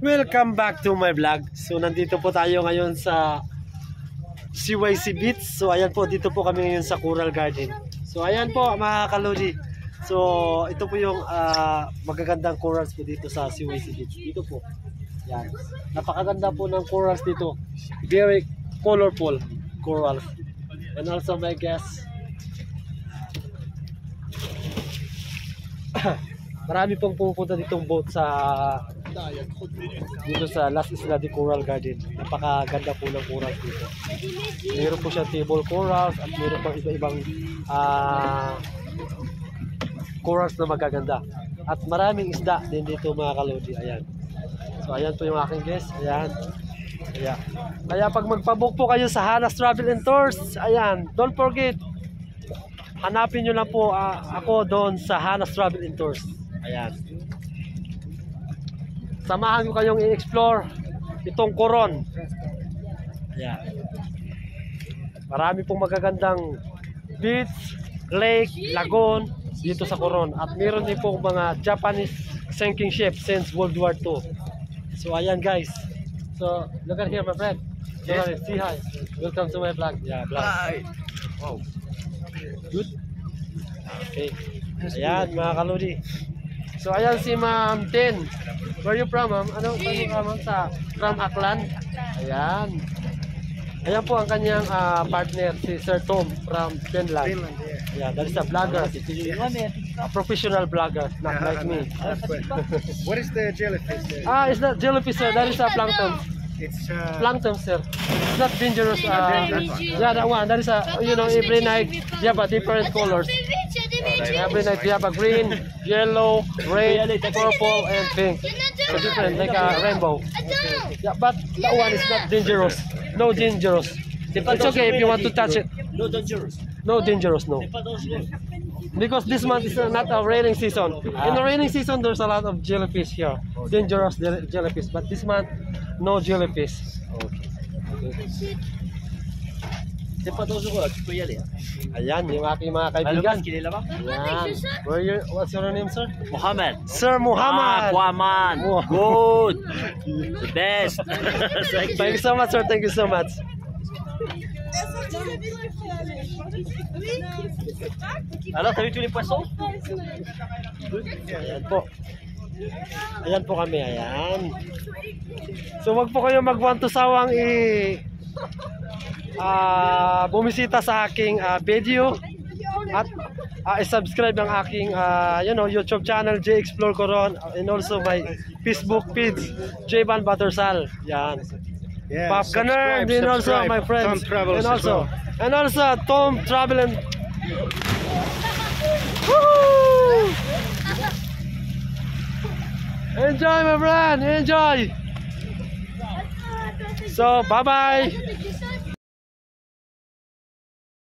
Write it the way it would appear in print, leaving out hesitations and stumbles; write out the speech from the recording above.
Welcome back to my vlog. So nandito po tayo ngayon sa CYC Beach. So ayan po, dito po kami ngayon sa Coral Garden. So ayan po mga kalodi. So ito po yung magagandang corals po dito sa CYC Beach. Dito po. Yan. Napakaganda po ng corals dito. Very colorful corals. And also my guests. Marami pong pupunta ditong boat dito sa Las Islas de Coral Garden. Napakaganda po ng corals dito. Meron po siya table corals at meron pang iba-ibang corals na magaganda. At maraming isda din dito mga kalodi. Ayan. So ayan po yung aking guest. Ayan. Ayan. Kaya pag magpabook po kayo sa Hanas Travel and Tours, ayan, don't forget, hanapin nyo lang po ako doon sa Hanas Travel and Tours. Ayan. Samahan ko kayong i-explore itong Coron. Ayan. Marami pong magagandang beach, lake, lagoon dito sa Coron. At meron din pong mga Japanese sinking ship since World War II. So ayan guys. So look at here my friend. Yes. Say hi. Welcome to my vlog. Yeah, vlog. Hi. Wow. Good. Okay. Ayan mga kalodi. So ayan si Ma'am Tin. Where you from, ma'am? Ano ka, ma'am? From Aklan. Ayan. Ayan po ang kanyang partner, si Sir Tom from Finland. Yeah, that is a vlogger. A professional vlogger, not like me. What is the jellyfish? It's not jellyfish, sir. That is a plankton. It's Plankton, sir. It's not dangerous. Yeah, that one. That is a, you know, every night you have a different colors. Every night you have a green, yellow, red, purple, and pink. So different, like a rainbow. Yeah, but that one is not dangerous. No dangerous. It's okay if you want to touch it. No dangerous. No dangerous, no. Because this month is not a raining season. In the raining season, there's a lot of jellyfish here. Dangerous jellyfish. But this month, no jellyfish. Okay. Ayan, yung aking mga kaibigan. Ayan. What's your name, sir? Muhammad. Sir Muhammad. Aquaman. Good. The best. Thank you so much, sir. Thank you so much. Alors, t'as vu tous les poissons? Ayan po. Ayan po kami. Ayan. So, wag po kayo magwanto sawang bumisita sa aking video at i-subscribe ang aking YouTube channel J Explore Coron, and also my Facebook page J Van Batarsal. Yan. yeah, Pop Gunner, and also my friends, and also Tom Travel and Woo! Enjoy my friend, enjoy. So bye bye.